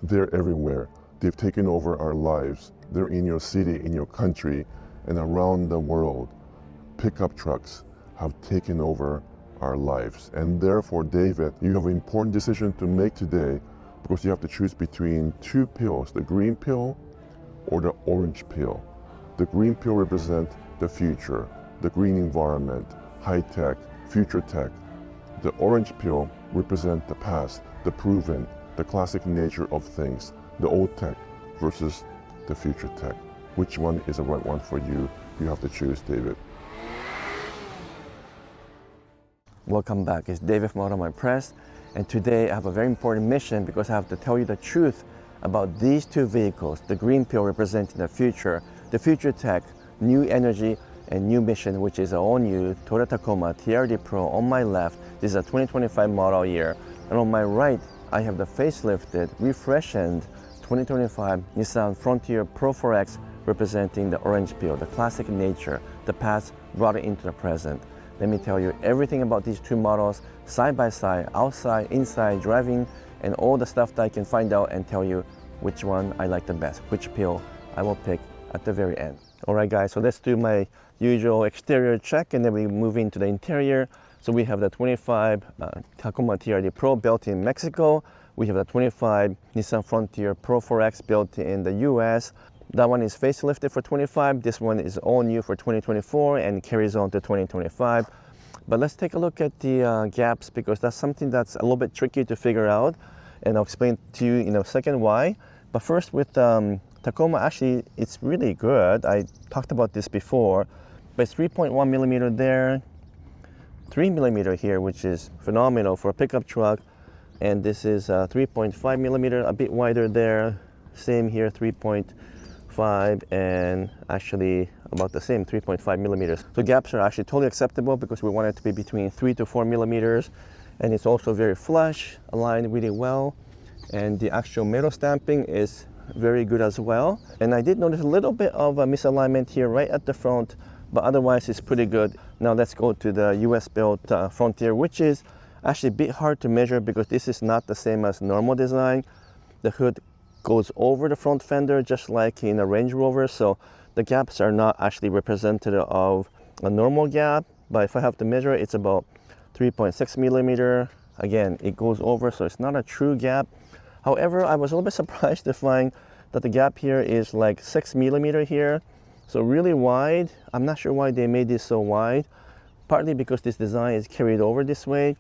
They're everywhere. They've taken over our lives. They're in your city, in your country, and around the world. Pickup trucks have taken over our lives. And therefore, David, you have an important decision to make today, because you have to choose between two pills, the green pill or the orange pill. The green pill represents the future, the green environment, high tech, future tech. The orange pill represents the past, the proven, the classic nature of things, the old tech versus the future tech. Which one is the right one for you? You have to choose, David. Welcome back. It's David from Automotive Press, and today I have a very important mission because I have to tell you the truth about these two vehicles. The green pill representing the future tech, new energy, and new mission, which is an all-new Toyota Tacoma TRD Pro on my left. This is a 2025 model year, and on my right I have the facelifted, refreshened 2025 Nissan Frontier Pro-4X representing the orange pill, the classic nature, the past brought it into the present. Let me tell you everything about these two models, side by side, outside, inside, driving, and all the stuff that I can find out and tell you which one I like the best, which pill I will pick at the very end. All right, guys, so let's do my usual exterior check, and then we move into the interior. So we have the 25 Tacoma TRD Pro built in Mexico. We have the 25 Nissan Frontier Pro-4X built in the US. That one is facelifted for 25. This one is all new for 2024 and carries on to 2025. But let's take a look at the gaps, because that's something that's a little bit tricky to figure out. And I'll explain to you in a second why. But first with Tacoma, actually, it's really good. I talked about this before, but it's 3.1 millimeter there, 3 millimeter here, which is phenomenal for a pickup truck. And this is 3.5 millimeter, a bit wider there. Same here, 3.5, and actually about the same, 3.5 millimeters. So gaps are actually totally acceptable because we want it to be between 3 to 4 millimeters. And it's also very flush, aligned really well. And the actual metal stamping is very good as well. And I did notice a little bit of a misalignment here right at the front, but otherwise it's pretty good. Now let's go to the US built Frontier, which is actually a bit hard to measure because this is not the same as normal design. The hood goes over the front fender just like in a Range Rover, so the gaps are not actually representative of a normal gap, but if I have to measure it, it's about 3.6 millimeter. Again, it goes over, so it's not a true gap. However, I was a little bit surprised to find that the gap here is like 6 millimeter here, so really wide. I'm not sure why they made this so wide, partly because this design is carried over this way,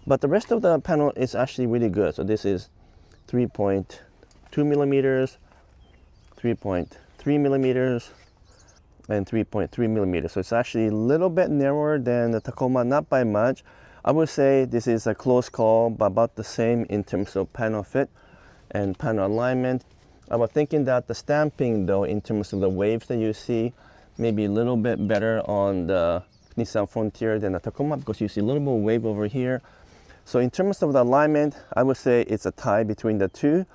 but the rest of the panel is actually really good. So this is 3.2 millimeters, 3.3 millimeters, and 3.3 millimeters. So it's actually a little bit narrower than the Tacoma, not by much. I would say this is a close call, but about the same in terms of panel fit and panel alignment. I was thinking that the stamping, though, in terms of the waves that you see, maybe a little bit better on the Nissan Frontier than the Tacoma, because you see a little bit of wave over here. So in terms of the alignment, I would say it's a tie between the two.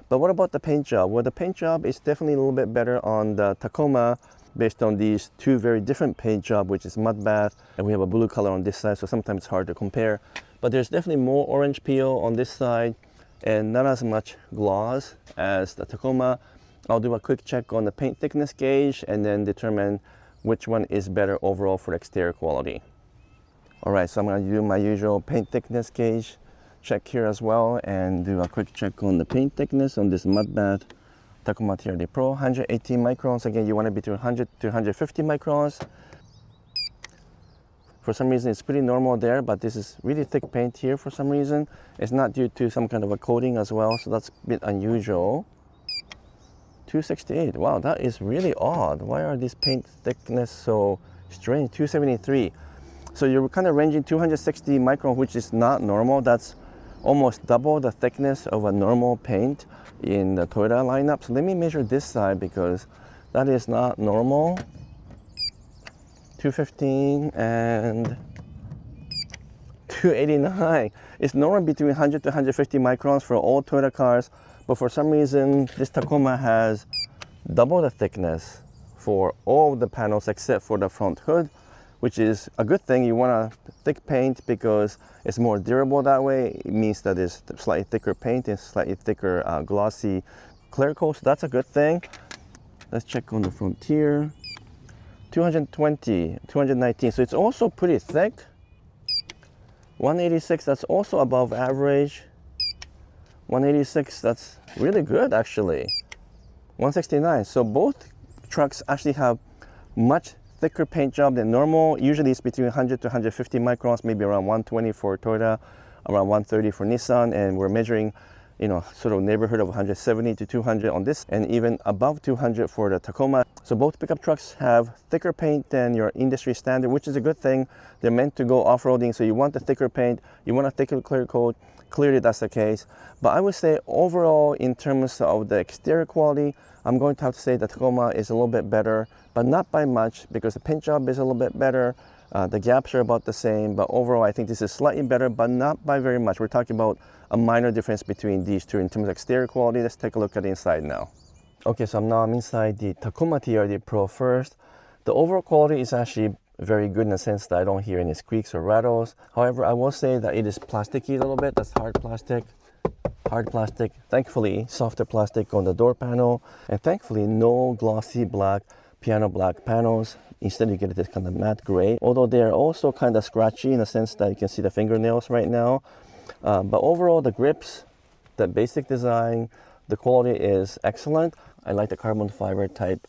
But what about the paint job? Well, the paint job is definitely a little bit better on the Tacoma based on these two very different paint job, which is mud bath, and we have a blue color on this side, so sometimes it's hard to compare. But there's definitely more orange peel on this side and not as much gloss as the Tacoma. I'll do a quick check on the paint thickness gauge and then determine which one is better overall for exterior quality. All right, so I'm going to do my usual paint thickness gauge check here as well and do a quick check on the paint thickness on this mud bath Tacoma TRD Pro. 118 microns. Again, you want to be between 100 to 150 microns. For some reason, it's pretty normal there, but this is really thick paint here for some reason. It's not due to some kind of a coating as well, so that's a bit unusual. 268. Wow, that is really odd. Why are these paint thickness so strange? 273. So you're kind of ranging 260 micron, which is not normal. That's almost double the thickness of a normal paint in the Toyota lineup. So let me measure this side because that is not normal. 215 and 289. It's normally between 100 to 150 microns for all Toyota cars, but for some reason this Tacoma has double the thickness for all the panels except for the front hood, which is a good thing. You want a thick paint because it's more durable that way. It means that it's slightly thicker paint and slightly thicker glossy clear coat, so that's a good thing. Let's check on the Frontier. 220, 219, so it's also pretty thick. 186, that's also above average. 186, that's really good actually. 169, so both trucks actually have much thicker paint job than normal. Usually it's between 100 to 150 microns, maybe around 120 for Toyota, around 130 for Nissan, and we're measuring, you know, sort of neighborhood of 170 to 200 on this, and even above 200 for the Tacoma. So both pickup trucks have thicker paint than your industry standard, which is a good thing. They're meant to go off-roading, so you want the thicker paint, you want a thicker clear coat. Clearly that's the case. But I would say overall, in terms of the exterior quality, I'm going to have to say the Tacoma is a little bit better, but not by much, because the paint job is a little bit better. The gaps are about the same, but overall I think this is slightly better, but not by very much. We're talking about a minor difference between these two in terms of exterior quality. Let's take a look at the inside now. Okay, so I'm inside the Tacoma TRD Pro first. The overall quality is actually very good in the sense that I don't hear any squeaks or rattles. However, I will say that it is plasticky a little bit. That's hard plastic. Thankfully, softer plastic on the door panel, and thankfully no glossy black, piano black panels. Instead you get this kind of matte gray, although they are also kind of scratchy in the sense that you can see the fingernails right now. But overall, the grips, the basic design, the quality is excellent. I like the carbon fiber type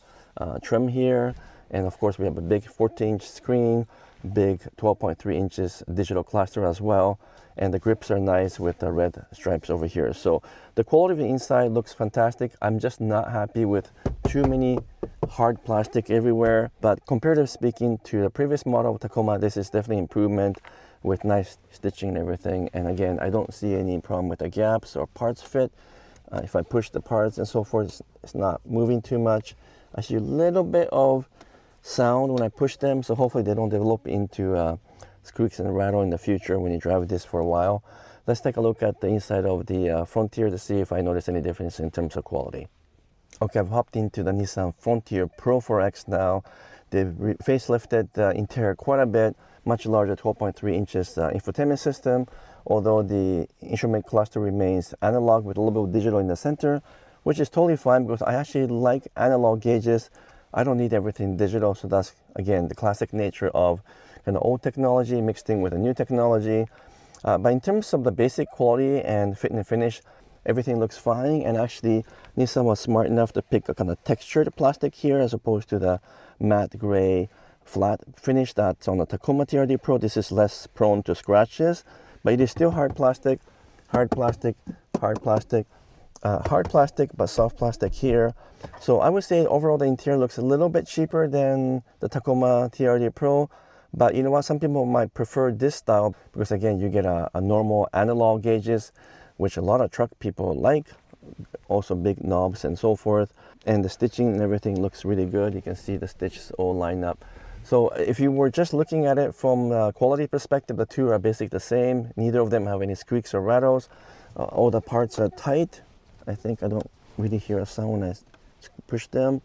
trim here, and of course we have a big 14-inch screen, big 12.3 inches digital cluster as well, and the grips are nice with the red stripes over here. So the quality of the inside looks fantastic. I'm just not happy with too many hard plastic everywhere, but comparatively speaking to the previous model of Tacoma, this is definitely improvement with nice stitching and everything. And again, I don't see any problem with the gaps or parts fit. If I push the parts and so forth, it's not moving too much. I see a little bit of sound when I push them, so hopefully they don't develop into squeaks and rattle in the future when you drive this for a while. Let's take a look at the inside of the Frontier to see if I notice any difference in terms of quality. Okay, I've hopped into the Nissan Frontier Pro-4X now. They've facelifted the interior quite a bit, much larger 12.3 inches infotainment system, although the instrument cluster remains analog with a little bit of digital in the center, which is totally fine because I actually like analog gauges. I don't need everything digital, so that's, again, the classic nature of kind of old technology mixed in with a new technology. But in terms of the basic quality and fit and finish, everything looks fine. And actually, Nissan was smart enough to pick a kind of textured plastic here as opposed to the matte gray flat finish that's on the Tacoma TRD Pro. This is less prone to scratches, but it is still hard plastic, hard plastic, hard plastic, hard plastic, but soft plastic here. So I would say overall the interior looks a little bit cheaper than the Tacoma TRD Pro, but you know what, some people might prefer this style because again, you get a normal analog gauges, which a lot of truck people like, also big knobs and so forth, and the stitching and everything looks really good. You can see the stitches all line up. So if you were just looking at it from a quality perspective, the two are basically the same. Neither of them have any squeaks or rattles. All the parts are tight. I think I don't really hear a sound when I push them,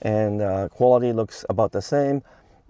and quality looks about the same.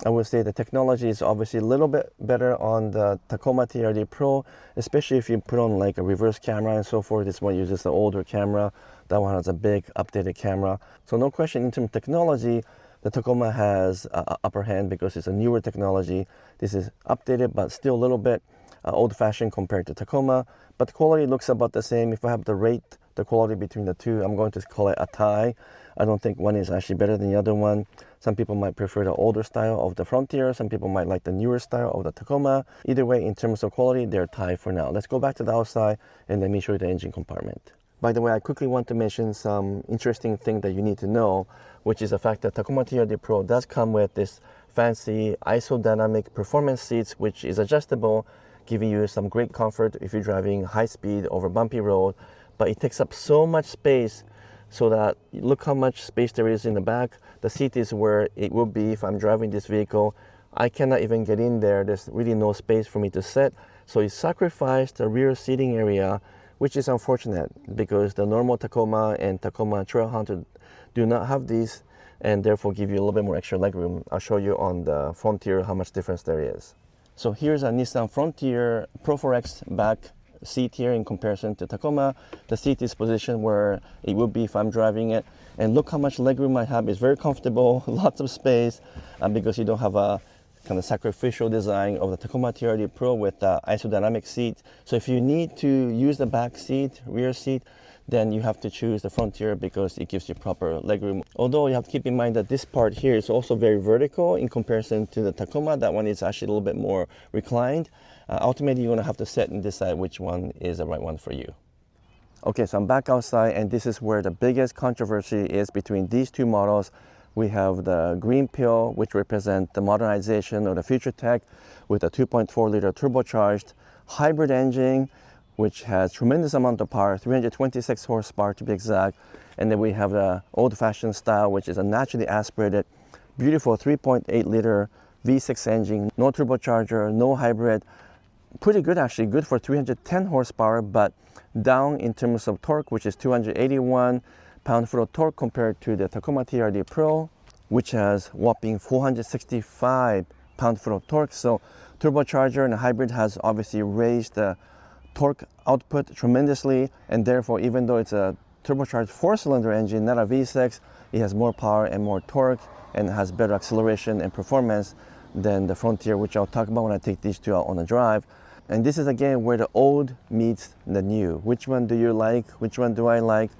I would say the technology is obviously a little bit better on the Tacoma TRD Pro, especially if you put on like a reverse camera and so forth. This one uses the older camera. That one has a big updated camera. So no question in terms of technology, the Tacoma has upper hand because it's a newer technology. This is updated, but still a little bit old-fashioned compared to Tacoma. But the quality looks about the same. If I have to rate the quality between the two, I'm going to call it a tie. I don't think one is actually better than the other one. Some people might prefer the older style of the Frontier. Some people might like the newer style of the Tacoma. Either way, in terms of quality, they're tied for now. Let's go back to the outside and let me show you the engine compartment. By the way, I quickly want to mention some interesting thing that you need to know, which is the fact that Tacoma TRD Pro does come with this fancy isodynamic performance seats, which is adjustable, giving you some great comfort if you're driving high speed over bumpy road. But it takes up so much space, so that look how much space there is in the back. The seat is where it will be if I'm driving this vehicle. I cannot even get in there. There's really no space for me to sit. So you sacrifice the rear seating area, which is unfortunate because the normal Tacoma and Tacoma Trailhunter do not have these and therefore give you a little bit more extra legroom. I'll show you on the Frontier how much difference there is. So here's a Nissan Frontier Pro-4X back seat here in comparison to Tacoma. The seat is positioned where it would be if I'm driving it, and look how much legroom I have. It's very comfortable, lots of space, because you don't have a kind of sacrificial design of the Tacoma TRD Pro with the isodynamic seat. So if you need to use the back seat, rear seat, then you have to choose the Frontier because it gives you proper legroom. Although you have to keep in mind that this part here is also very vertical in comparison to the Tacoma. That one is actually a little bit more reclined. Ultimately, you're going to have to sit and decide which one is the right one for you. Okay, so I'm back outside, and this is where the biggest controversy is between these two models. We have the green pill, which represents the modernization of the future tech with a 2.4-liter turbocharged hybrid engine, which has tremendous amount of power, 326 horsepower to be exact. And then we have the old-fashioned style, which is a naturally aspirated, beautiful 3.8-liter V6 engine, no turbocharger, no hybrid. Pretty good actually, good for 310 horsepower, but down in terms of torque, which is 281 pound-foot of torque compared to the Tacoma TRD Pro, which has whopping 465 pound-foot of torque. So turbocharger and hybrid has obviously raised the torque output tremendously, and therefore even though it's a turbocharged 4-cylinder engine, not a V6, it has more power and more torque and has better acceleration and performance than the Frontier, which I'll talk about when I take these two out on a drive. And this is again where the old meets the new. Which one do you like? Which one do I like?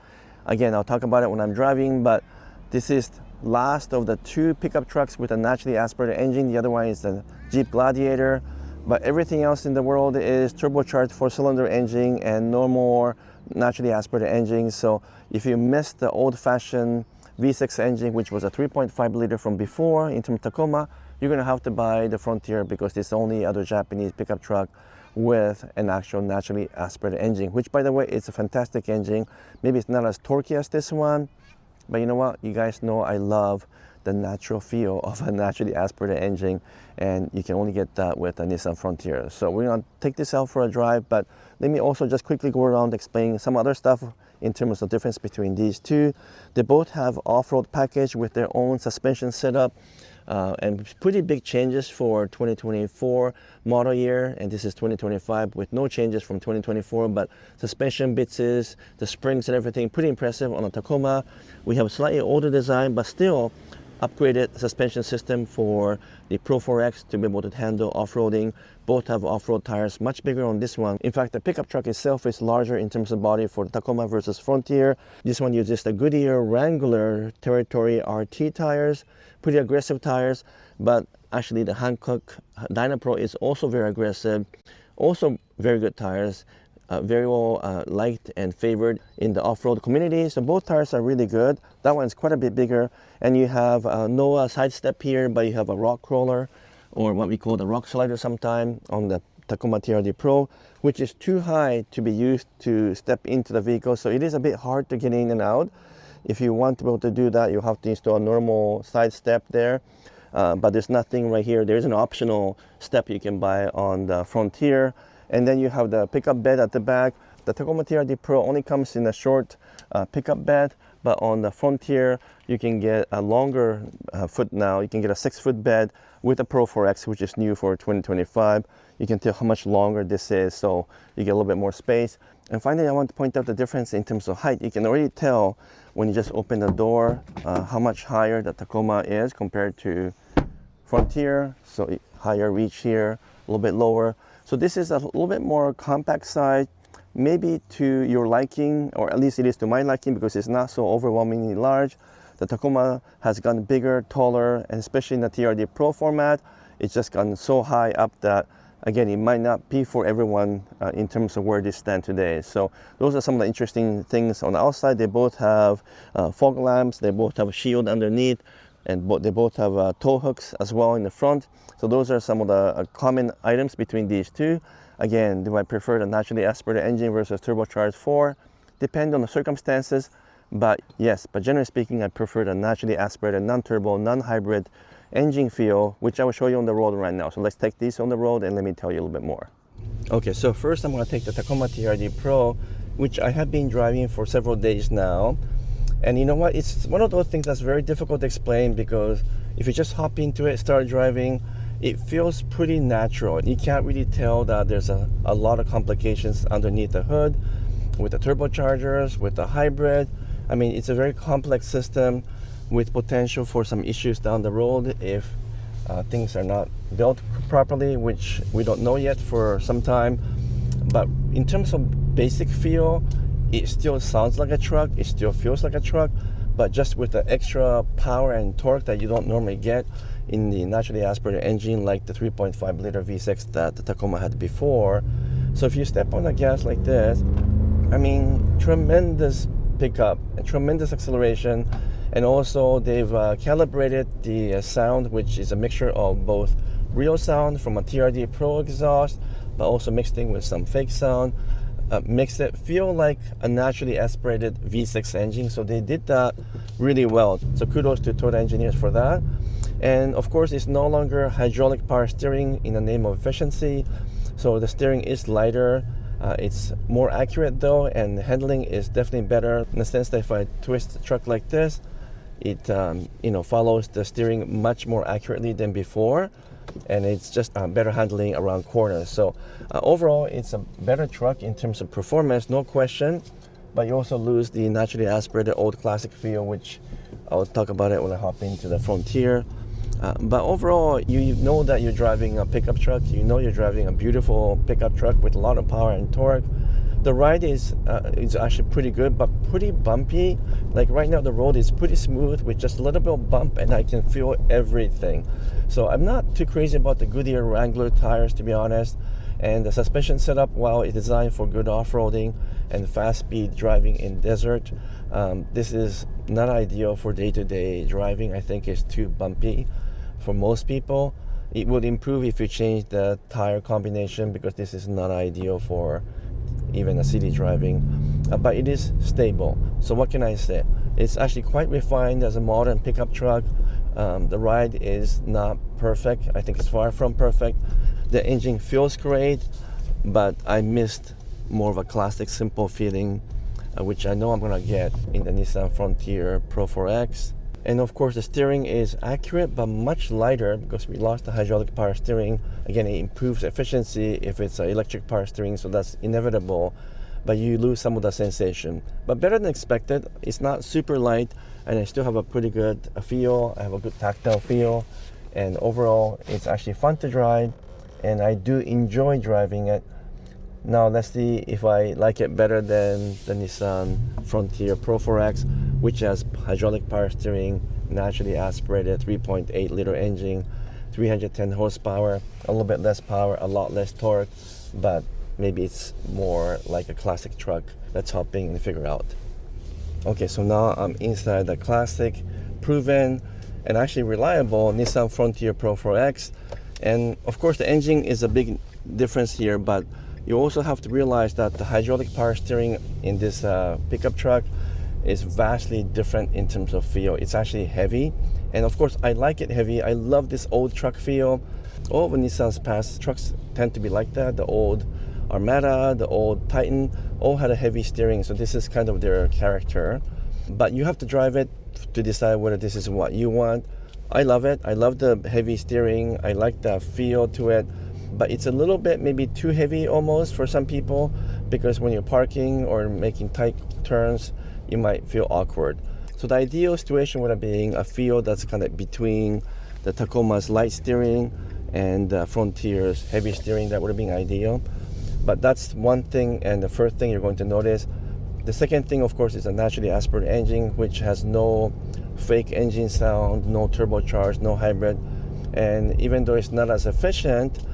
Again, I'll talk about it when I'm driving, but this is last of the two pickup trucks with a naturally aspirated engine. The other one is the Jeep Gladiator. But everything else in the world is turbocharged 4-cylinder engine and no more naturally aspirated engines. So if you missed the old-fashioned V6 engine, which was a 3.5-liter from before in terms of Tacoma, you're going to have to buy the Frontier because it's the only other Japanese pickup truck with an actual naturally aspirated engine, which, by the way, it's a fantastic engine. Maybe it's not as torquey as this one, but you know what? You guys know I love the natural feel of a naturally aspirated engine, and you can only get that with a Nissan Frontier. So we're going to take this out for a drive, but let me also just quickly go around explaining some other stuff in terms of the difference between these two. They both have off-road package with their own suspension setup, and pretty big changes for 2024 model year, and this is 2025 with no changes from 2024, but suspension bits, the springs and everything, pretty impressive on a Tacoma. We have a slightly older design, but still upgraded suspension system for the Pro-4X to be able to handle off-roading. Both have off-road tires, much bigger on this one. In fact, the pickup truck itself is larger in terms of body for the Tacoma versus Frontier. This one uses the Goodyear Wrangler Territory RT tires, pretty aggressive tires, but actually the Hankook Dynapro is also very aggressive, also very good tires. Very well liked and favored in the off-road community. So both tires are really good. That one's quite a bit bigger, and you have no side step here, but you have a rock crawler, or what we call the rock slider sometime on the Tacoma TRD Pro, which is too high to be used to step into the vehicle. So it is a bit hard to get in and out. If you want to be able to do that, you have to install a normal side step there. But there's nothing right here. There's an optional step you can buy on the Frontier. And then you have the pickup bed at the back. The Tacoma TRD Pro only comes in a short pickup bed, but on the Frontier, you can get a longer foot now. You can get a 6-foot bed with the Pro-4X, which is new for 2025. You can tell how much longer this is, so you get a little bit more space. And finally, I want to point out the difference in terms of height. You can already tell when you just open the door how much higher the Tacoma is compared to Frontier. So higher reach here, a little bit lower. So this is a little bit more compact size, maybe to your liking, or at least it is to my liking because it's not so overwhelmingly large. The Tacoma has gotten bigger, taller, and especially in the TRD Pro format, it's just gotten so high up that, again, it might not be for everyone in terms of where they stand today. So those are some of the interesting things on the outside. They both have fog lamps, they both have a shield underneath, and they both have tow hooks as well in the front. So those are some of the common items between these two. Again, do I prefer the naturally aspirated engine versus turbocharged 4? Depend on the circumstances, but yes, but generally speaking, I prefer the naturally aspirated, non-turbo, non-hybrid engine feel, which I will show you on the road right now. So let's take these on the road and let me tell you a little bit more. Okay, so first I'm going to take the Tacoma TRD Pro, which I have been driving for several days now. And you know what? It's one of those things that's very difficult to explain, because if you just hop into it, start driving, it feels pretty natural. You can't really tell that there's a lot of complications underneath the hood with the turbochargers, with the hybrid. I mean, it's a very complex system with potential for some issues down the road if things are not built properly, which we don't know yet for some time. But in terms of basic feel, it still sounds like a truck, it still feels like a truck, but just with the extra power and torque that you don't normally get in the naturally aspirated engine like the 3.5 liter V6 that the Tacoma had before. So if you step on the gas like this, I mean, tremendous pickup and tremendous acceleration. And also they've calibrated the sound, which is a mixture of both real sound from a TRD Pro exhaust, but also mixed in with some fake sound. Makes it feel like a naturally aspirated V6 engine. So they did that really well. So kudos to Toyota engineers for that. And of course, it's no longer hydraulic power steering in the name of efficiency. So the steering is lighter. It's more accurate though, and the handling is definitely better in the sense that if I twist the truck like this, it follows the steering much more accurately than before, and it's just better handling around corners. So overall, it's a better truck in terms of performance, no question, but you also lose the naturally aspirated old classic feel, which I'll talk about it when I hop into the Frontier. But overall, you know that you're driving a pickup truck. You know you're driving a beautiful pickup truck with a lot of power and torque. The ride is actually pretty good, but pretty bumpy. Like right now, the road is pretty smooth with just a little bit of bump, and I can feel everything. So I'm not too crazy about the Goodyear Wrangler tires, to be honest. And the suspension setup, while it's designed for good off-roading and fast-speed driving in desert, this is not ideal for day-to-day driving. I think it's too bumpy for most people. It would improve if you change the tire combination, because this is not ideal for even a city driving, but it is stable. So what can I say? It's actually quite refined as a modern pickup truck. The ride is not perfect. I think it's far from perfect. The engine feels great, but I missed more of a classic, simple feeling, which I know I'm gonna get in the Nissan Frontier Pro-4X. And of course, the steering is accurate, but much lighter because we lost the hydraulic power steering. Again, it improves efficiency if it's an electric power steering, so that's inevitable, but you lose some of the sensation. But better than expected. It's not super light, and I still have a pretty good feel. I have a good tactile feel, and overall, it's actually fun to drive, and I do enjoy driving it. Now let's see if I like it better than the Nissan Frontier Pro-4X, which has hydraulic power steering, naturally aspirated 3.8 liter engine, 310 horsepower, a little bit less power, a lot less torque, but maybe it's more like a classic truck. Let's hop in and figure out. Okay, so now I'm inside the classic, proven, and actually reliable Nissan Frontier Pro-4X. And of course the engine is a big difference here, but you also have to realize that the hydraulic power steering in this pickup truck is vastly different in terms of feel. It's actually heavy, and of course I like it heavy. I love this old truck feel. All of Nissan's past trucks tend to be like that. The old Armada, the old Titan, all had a heavy steering, so this is kind of their character. But you have to drive it to decide whether this is what you want. I love it. I love the heavy steering. I like the feel to it, but it's a little bit maybe too heavy almost for some people, because when you're parking or making tight turns, you might feel awkward. So the ideal situation would have been a feel that's kind of between the Tacoma's light steering and the Frontier's heavy steering. That would have been ideal. But that's one thing, and the first thing you're going to notice. The second thing, of course, is a naturally aspirated engine, which has no fake engine sound, no turbocharged, no hybrid. And even though it's not as efficient,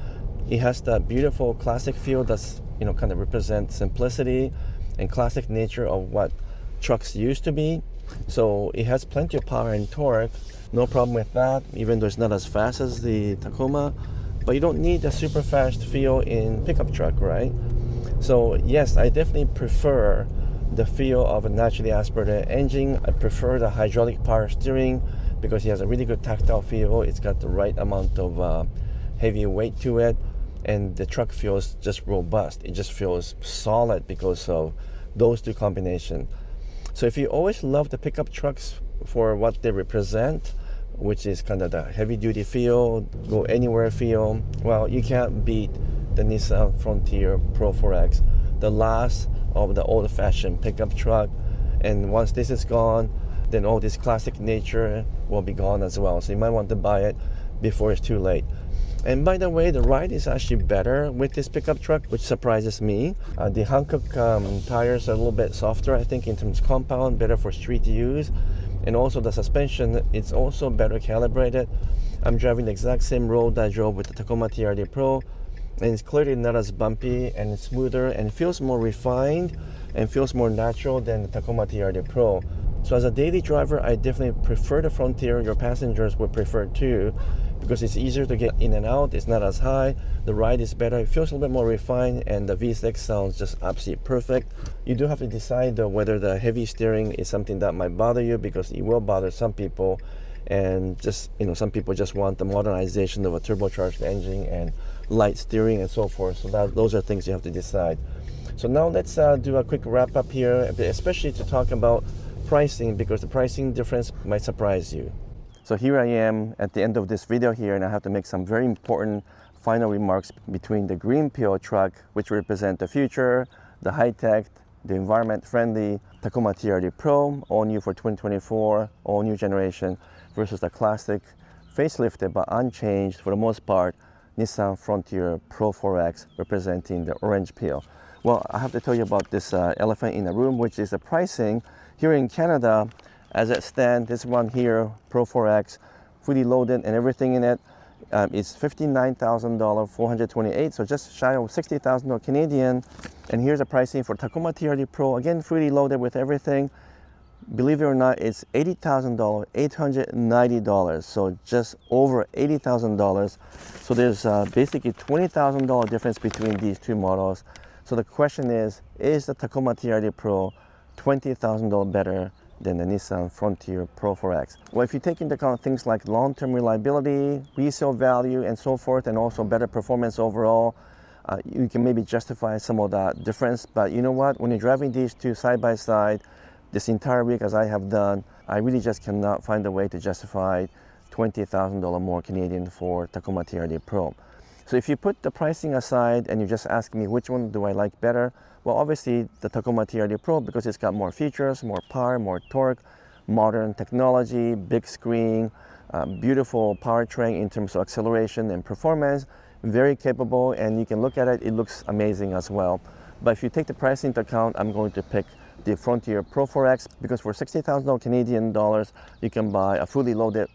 it has that beautiful classic feel that's, kind of represents simplicity and classic nature of what trucks used to be. So it has plenty of power and torque, no problem with that, even though it's not as fast as the Tacoma. But you don't need a super fast feel in pickup truck, right? So yes, I definitely prefer the feel of a naturally aspirated engine. I prefer the hydraulic power steering because it has a really good tactile feel. It's got the right amount of heavy weight to it, and the truck feels just robust. It just feels solid because of those two combinations. So if you always love the pickup trucks for what they represent, which is kind of the heavy duty feel, go anywhere feel, well, you can't beat the Nissan Frontier Pro-4X, the last of the old-fashioned pickup truck. And once this is gone, then all this classic nature will be gone as well. So you might want to buy it before it's too late. And by the way, the ride is actually better with this pickup truck, which surprises me. The Hankook tires are a little bit softer, I think, in terms of compound, better for street use. And also the suspension, it's also better calibrated. I'm driving the exact same road that I drove with the Tacoma TRD Pro, and it's clearly not as bumpy, and it's smoother, and it feels more refined and feels more natural than the Tacoma TRD Pro. So as a daily driver, I definitely prefer the Frontier. Your passengers would prefer too, because it's easier to get in and out. It's not as high. The ride is better. It feels a little bit more refined, and the V6 sounds just absolutely perfect. You do have to decide though whether the heavy steering is something that might bother you, because it will bother some people. And just, you know, some people just want the modernization of a turbocharged engine and light steering and so forth. So those are things you have to decide. So now let's do a quick wrap up here, especially to talk about pricing, because the pricing difference might surprise you. So here I am at the end of this video here, and I have to make some very important final remarks between the green peel truck, which represent the future, the high-tech, the environment-friendly Tacoma TRD Pro, all new for 2024, all new generation, versus the classic, facelifted but unchanged for the most part, Nissan Frontier Pro-4X, representing the orange peel. Well, I have to tell you about this elephant in the room, which is the pricing. Here in Canada, as it stands, this one here, Pro-4X, fully loaded and everything in it, it's $59,000, 428, so just shy of $60,000 Canadian. And here's the pricing for Tacoma TRD Pro, again, fully loaded with everything. Believe it or not, it's $80,000, $890, so just over $80,000. So there's basically $20,000 difference between these two models. So the question is the Tacoma TRD Pro $20,000 better than the Nissan Frontier Pro-4X? Well, if you take into account things like long-term reliability, resale value, and so forth, and also better performance overall, you can maybe justify some of that difference. But you know what? When you're driving these two side by side, this entire week as I have done, I really just cannot find a way to justify $20,000 more Canadian for Tacoma TRD Pro. So if you put the pricing aside and you just ask me which one do I like better, well, obviously the Tacoma TRD Pro, because it's got more features, more power, more torque, modern technology, big screen, beautiful powertrain in terms of acceleration and performance, very capable, and you can look at it, it looks amazing as well. But if you take the price into account, I'm going to pick the Frontier Pro-4X, because for $60,000 Canadian dollars, you can buy a fully loaded,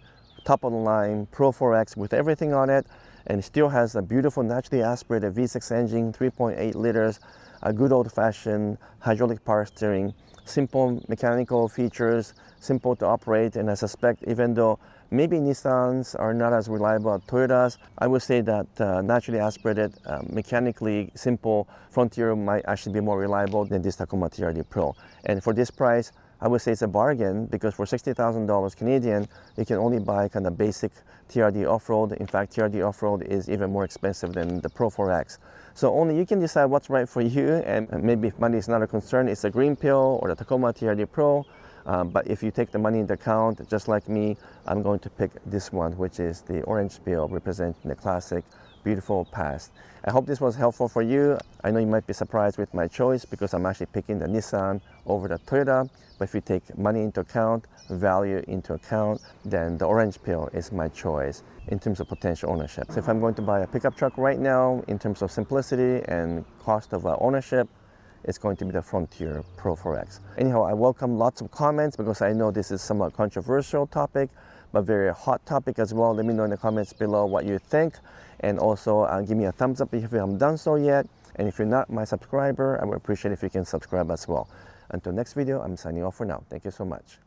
top-of-the-line Pro-4X with everything on it, and it still has a beautiful naturally aspirated V6 engine, 3.8 liters, a good old-fashioned hydraulic power steering, simple mechanical features, simple to operate, and I suspect even though maybe Nissans are not as reliable as Toyotas, I would say that naturally aspirated, mechanically simple Frontier might actually be more reliable than this Tacoma TRD Pro. And for this price, I would say it's a bargain, because for $60,000 Canadian, you can only buy kind of basic TRD off-road. In fact, TRD off-road is even more expensive than the Pro-4X. So only you can decide what's right for you, and maybe if money is not a concern, it's the green peel or the Tacoma TRD Pro. But if you take the money into account, just like me, I'm going to pick this one, which is the orange peel, representing the classic, beautiful past. I hope this was helpful for you. I know you might be surprised with my choice, because I'm actually picking the Nissan over the Toyota. But if you take money into account, value into account, then the orange peel is my choice in terms of potential ownership. So if I'm going to buy a pickup truck right now, in terms of simplicity and cost of ownership, it's going to be the Frontier Pro-4X. Anyhow, I welcome lots of comments, because I know this is somewhat controversial topic, but very hot topic as well. Let me know in the comments below what you think, and also give me a thumbs up if you haven't done so yet. And if you're not my subscriber, I would appreciate if you can subscribe as well. Until next video, I'm signing off for now. Thank you so much.